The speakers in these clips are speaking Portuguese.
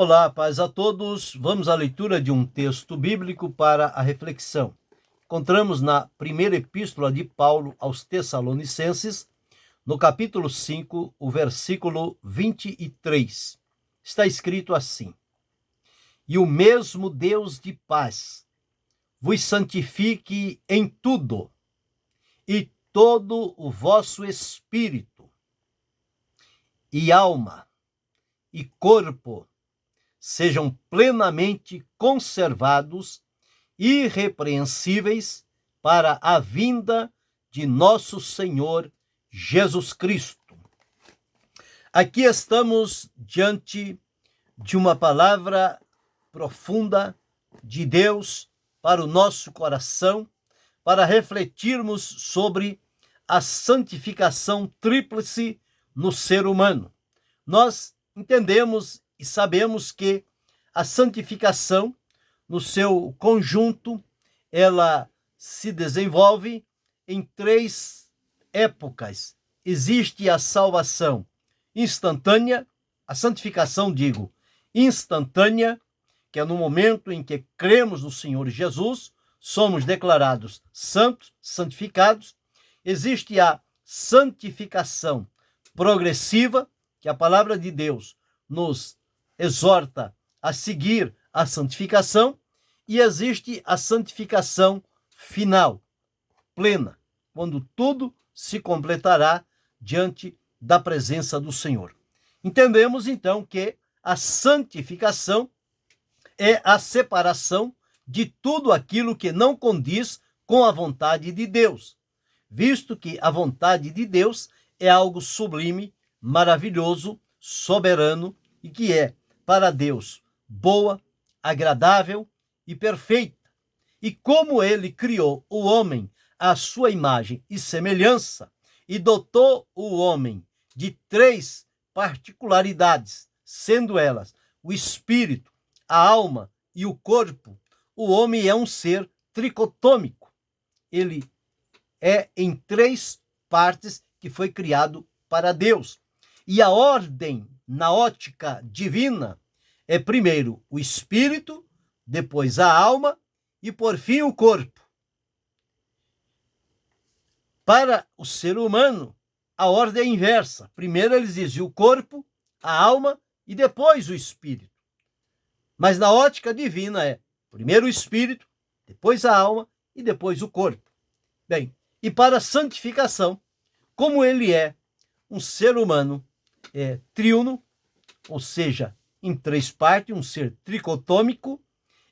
Olá, paz a todos. Vamos à leitura de um texto bíblico para a reflexão. Encontramos na primeira epístola de Paulo aos Tessalonicenses, no capítulo 5, o versículo 23. Está escrito assim: E o mesmo Deus de paz vos santifique em tudo, e todo o vosso espírito, e alma, e corpo sejam plenamente conservados, irrepreensíveis, para a vinda de nosso Senhor Jesus Cristo. Aqui estamos diante de uma palavra profunda de Deus para o nosso coração, para refletirmos sobre a santificação tríplice no ser humano. Nós entendemos e sabemos que a santificação, no seu conjunto, ela se desenvolve em três épocas. Existe a salvação instantânea, a santificação, instantânea, que é no momento em que cremos no Senhor Jesus, somos declarados santos, santificados. Existe a santificação progressiva, que a palavra de Deus nos exorta a seguir a santificação, e existe a santificação final, plena, quando tudo se completará diante da presença do Senhor. Entendemos então que a santificação é a separação de tudo aquilo que não condiz com a vontade de Deus, visto que a vontade de Deus é algo sublime, maravilhoso, soberano e que é, para Deus, boa, agradável e perfeita. E como ele criou o homem à sua imagem e semelhança e dotou o homem de três particularidades, sendo elas o espírito, a alma e o corpo, o homem é um ser tricotômico. Ele é em três partes que foi criado para Deus. E a ordem na ótica divina é primeiro o espírito, depois a alma e por fim o corpo. Para o ser humano, a ordem é inversa. Primeiro eles dizem o corpo, a alma e depois o espírito. Mas na ótica divina é primeiro o espírito, depois a alma e depois o corpo. Bem, e para a santificação, como ele é um ser humano triuno, ou seja, em três partes, um ser tricotômico,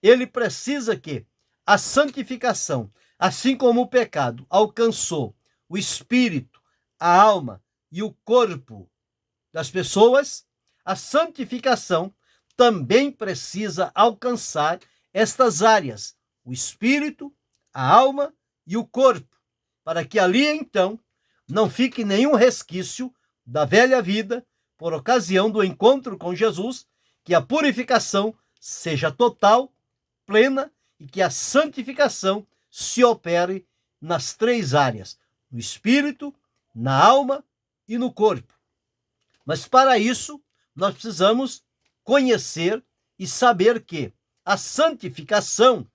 ele precisa que a santificação, assim como o pecado alcançou o espírito, a alma e o corpo das pessoas, a santificação também precisa alcançar estas áreas, o espírito, a alma e o corpo, para que ali então não fique nenhum resquício da velha vida por ocasião do encontro com Jesus, que a purificação seja total, plena e que a santificação se opere nas três áreas, no espírito, na alma e no corpo. Mas para isso, nós precisamos conhecer e saber que a santificação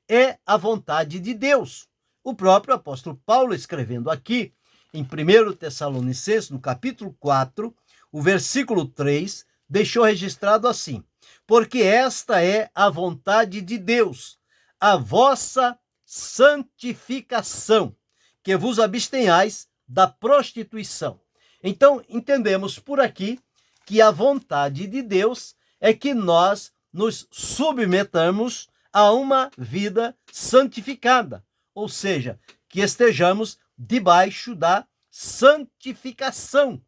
é a vontade de Deus. O próprio apóstolo Paulo, escrevendo aqui em 1 Tessalonicenses, no capítulo 4, o versículo 3, deixou registrado assim: porque esta é a vontade de Deus, a vossa santificação, que vos abstenhais da prostituição. Então, entendemos por aqui que a vontade de Deus é que nós nos submetamos a uma vida santificada, ou seja, que estejamos debaixo da santificação.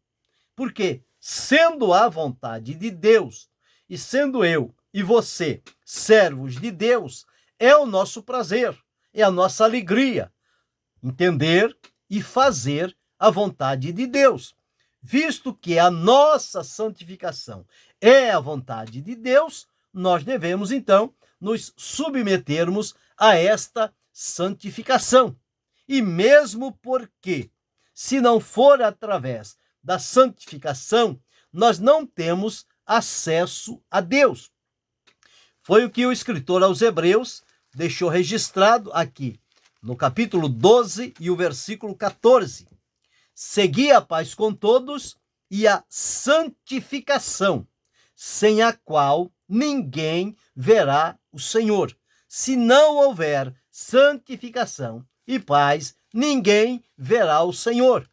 Porque, sendo a vontade de Deus, e sendo eu e você servos de Deus, é o nosso prazer, é a nossa alegria entender e fazer a vontade de Deus. Visto que a nossa santificação é a vontade de Deus, nós devemos então nos submetermos a esta santificação. E mesmo porque, se não for através da santificação, nós não temos acesso a Deus. Foi o que o escritor aos Hebreus deixou registrado aqui, no capítulo 12 e o versículo 14. Segui a paz com todos e a santificação, sem a qual ninguém verá o Senhor. Se não houver santificação e paz, ninguém verá o Senhor.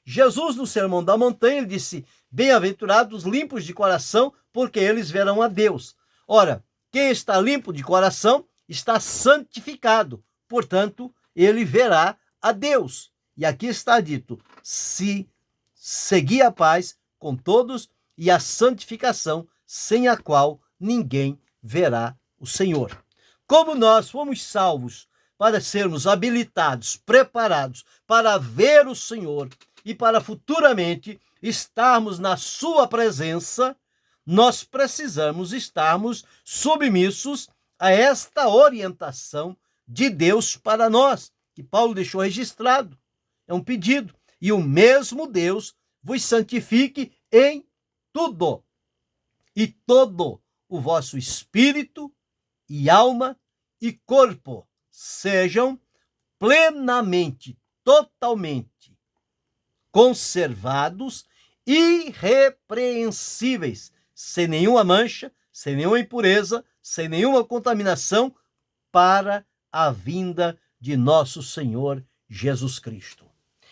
Jesus, no Sermão da Montanha, ele disse: bem-aventurados os limpos de coração, porque eles verão a Deus. Ora, quem está limpo de coração está santificado, portanto, ele verá a Deus. E aqui está dito: se seguir a paz com todos e a santificação, sem a qual ninguém verá o Senhor. Como nós fomos salvos para sermos habilitados, preparados para ver o Senhor e para futuramente estarmos na sua presença, nós precisamos estarmos submissos a esta orientação de Deus para nós, que Paulo deixou registrado. É um pedido. E o mesmo Deus vos santifique em tudo, e todo o vosso espírito e alma e corpo sejam plenamente, totalmente conservados, irrepreensíveis, sem nenhuma mancha, sem nenhuma impureza, sem nenhuma contaminação, para a vinda de nosso Senhor Jesus Cristo.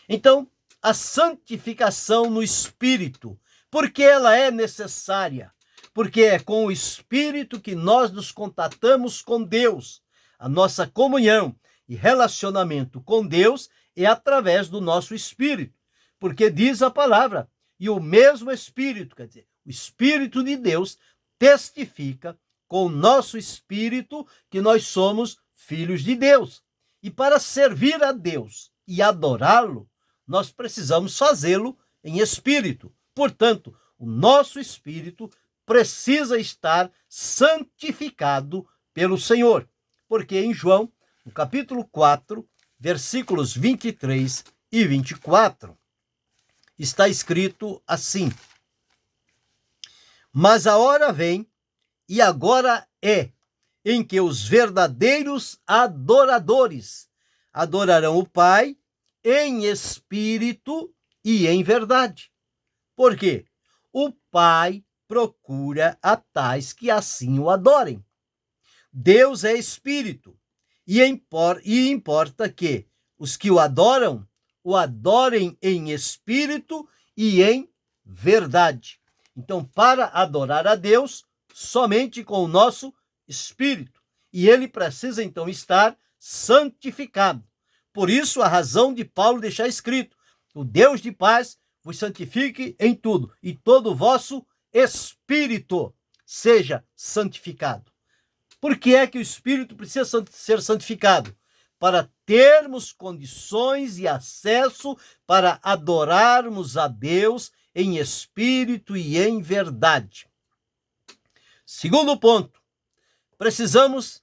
Então, a santificação no Espírito, porque ela é necessária, porque é com o Espírito que nós nos contatamos com Deus. A nossa comunhão e relacionamento com Deus é através do nosso Espírito, porque diz a palavra, e o mesmo Espírito, quer dizer, o Espírito de Deus testifica com o nosso Espírito que nós somos filhos de Deus. E para servir a Deus e adorá-lo, nós precisamos fazê-lo em espírito. Portanto, o nosso espírito precisa estar santificado pelo Senhor. Porque em João, no capítulo 4, versículos 23 e 24, está escrito assim: mas a hora vem, e agora é, em que os verdadeiros adoradores adorarão o Pai em espírito e em verdade. Por quê? O Pai procura a tais que assim o adorem. Deus é espírito, e importa que os que o adorem em espírito e em verdade. Então, para adorar a Deus, somente com o nosso espírito. E ele precisa, então, estar santificado. Por isso, a razão de Paulo deixar escrito: o Deus de paz vos santifique em tudo, e todo o vosso espírito seja santificado. Por que é que o espírito precisa ser santificado? Para termos condições e acesso para adorarmos a Deus em espírito e em verdade. Segundo ponto, precisamos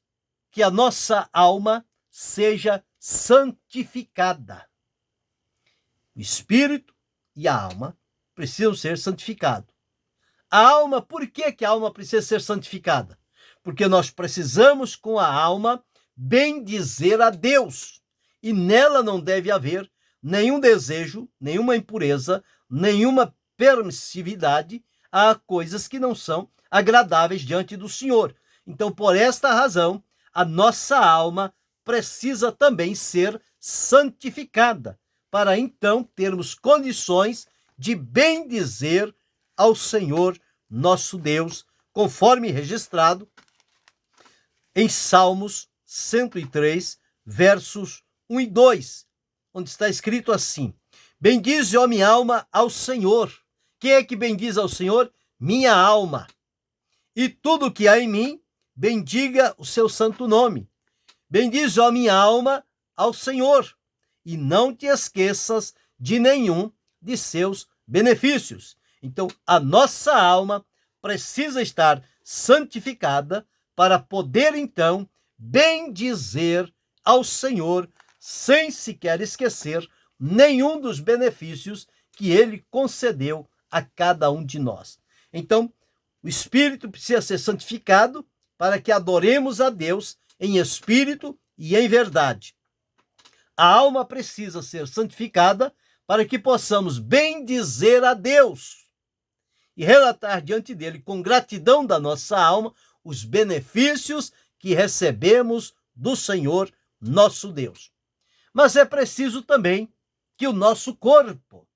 que a nossa alma seja santificada. O espírito e a alma precisam ser santificados. A alma, por que a alma precisa ser santificada? Porque nós precisamos, com a alma, bendizer a Deus. E nela não deve haver nenhum desejo, nenhuma impureza, nenhuma permissividade a coisas que não são agradáveis diante do Senhor. Então, por esta razão, a nossa alma precisa também ser santificada, para então termos condições de bendizer ao Senhor nosso Deus, conforme registrado em Salmos 103, versos 1 e 2, onde está escrito assim: bendize, ó minha alma, ao Senhor. Quem é que bendiz ao Senhor? Minha alma. E tudo que há em mim, bendiga o seu santo nome. Bendize, ó minha alma, ao Senhor, e não te esqueças de nenhum de seus benefícios. Então, a nossa alma precisa estar santificada para poder, então, bendizer ao Senhor, sem sequer esquecer nenhum dos benefícios que ele concedeu a cada um de nós. Então, o espírito precisa ser santificado para que adoremos a Deus em espírito e em verdade. A alma precisa ser santificada para que possamos bem dizer a Deus e relatar diante dele com gratidão da nossa alma os benefícios que recebemos do Senhor nosso Deus. Mas é preciso também que o nosso corpo,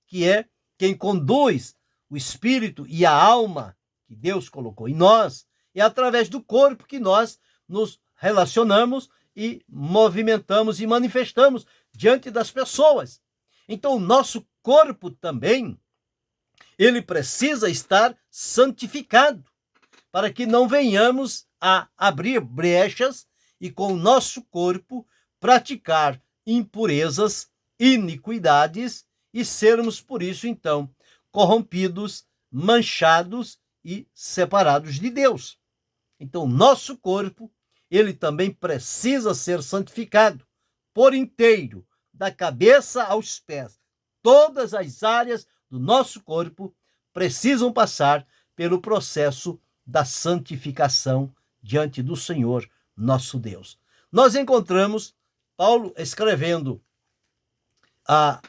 que é quem conduz o espírito e a alma que Deus colocou em nós, é através do corpo que nós nos relacionamos e movimentamos e manifestamos diante das pessoas. Então, o nosso corpo também, ele precisa estar santificado, para que não venhamos a abrir brechas e com o nosso corpo praticar impurezas, iniquidades e sermos, por isso, então, corrompidos, manchados e separados de Deus. Então, nosso corpo, ele também precisa ser santificado por inteiro, da cabeça aos pés. Todas as áreas do nosso corpo precisam passar pelo processo da santificação diante do Senhor, nosso Deus. Nós encontramos Paulo escrevendo a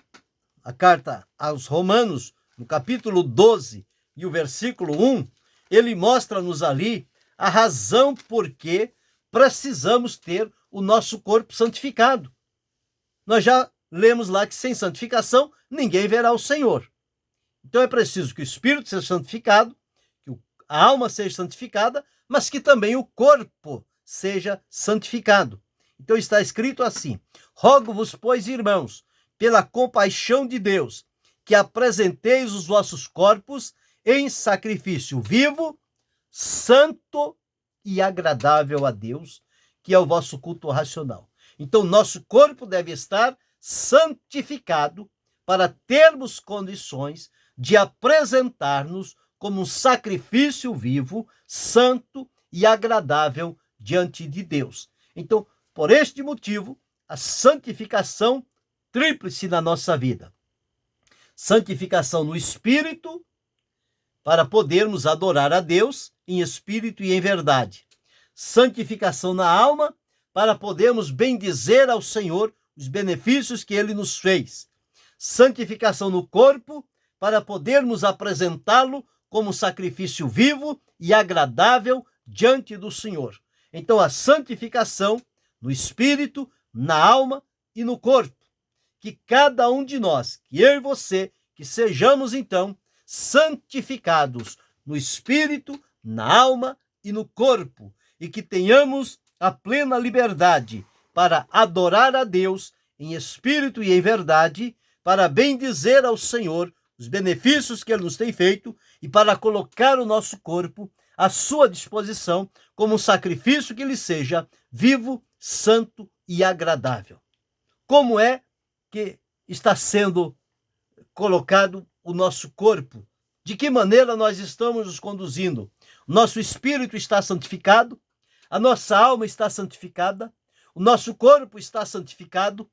carta aos Romanos, no capítulo 12 e o versículo 1, ele mostra-nos ali a razão por que precisamos ter o nosso corpo santificado. Nós já lemos lá que sem santificação ninguém verá o Senhor. Então é preciso que o espírito seja santificado, que a alma seja santificada, mas que também o corpo seja santificado. Então está escrito assim: rogo-vos, pois, irmãos, pela compaixão de Deus, que apresenteis os vossos corpos em sacrifício vivo, santo e agradável a Deus, que é o vosso culto racional. Então, nosso corpo deve estar santificado para termos condições de apresentar-nos como um sacrifício vivo, santo e agradável diante de Deus. Então, por este motivo, a santificação tríplice na nossa vida. Santificação no espírito, para podermos adorar a Deus em espírito e em verdade. Santificação na alma, para podermos bendizer ao Senhor os benefícios que Ele nos fez. Santificação no corpo, para podermos apresentá-lo como sacrifício vivo e agradável diante do Senhor. Então, a santificação no espírito, na alma e no corpo. Que cada um de nós, que eu e você, que sejamos então santificados no espírito, na alma e no corpo, e que tenhamos a plena liberdade para adorar a Deus em espírito e em verdade, para bendizer ao Senhor os benefícios que Ele nos tem feito e para colocar o nosso corpo à sua disposição como um sacrifício que lhe seja vivo, santo e agradável. Como é que está sendo colocado o nosso corpo? De que maneira nós estamos nos conduzindo? Nosso espírito está santificado? A nossa alma está santificada? O nosso corpo está santificado?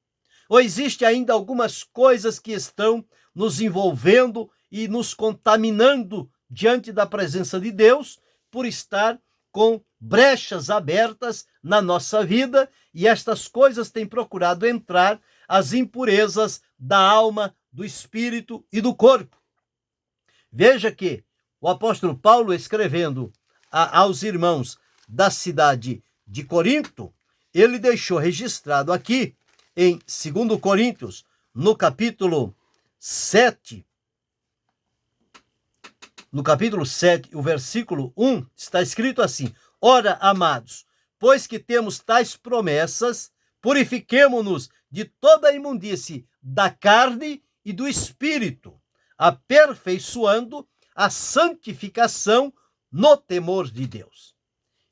Ou existe ainda algumas coisas que estão nos envolvendo e nos contaminando diante da presença de Deus por estar com brechas abertas na nossa vida, e estas coisas têm procurado entrar as impurezas da alma, do espírito e do corpo. Veja que o apóstolo Paulo, escrevendo aos irmãos da cidade de Corinto, ele deixou registrado aqui em 2 Coríntios, no capítulo 7, o versículo 1, está escrito assim: ora, amados, pois que temos tais promessas, purifiquemo-nos de toda a imundície da carne e do espírito, aperfeiçoando a santificação no temor de Deus.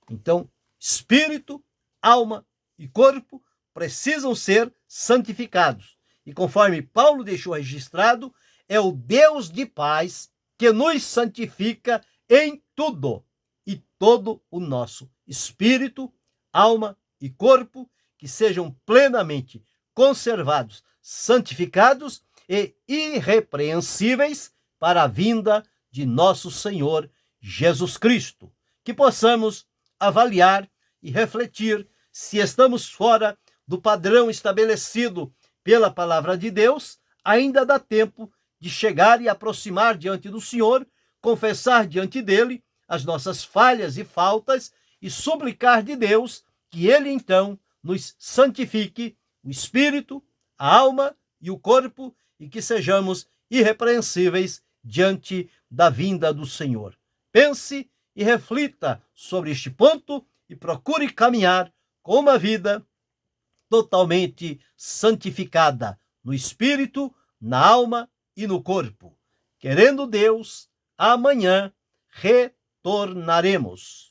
Então, espírito, alma e corpo precisam ser santificados. E conforme Paulo deixou registrado, é o Deus de paz que nos santifica em tudo, e todo o nosso espírito, alma e corpo, que sejam plenamente conservados, santificados e irrepreensíveis para a vinda de nosso Senhor Jesus Cristo. Que possamos avaliar e refletir se estamos fora do padrão estabelecido pela palavra de Deus. Ainda dá tempo de chegar e aproximar diante do Senhor, confessar diante dele as nossas falhas e faltas e suplicar de Deus que ele então nos santifique o espírito, a alma e o corpo, e que sejamos irrepreensíveis diante da vinda do Senhor. Pense e reflita sobre este ponto e procure caminhar com uma vida totalmente santificada no espírito, na alma e no corpo. Querendo Deus, amanhã retornaremos.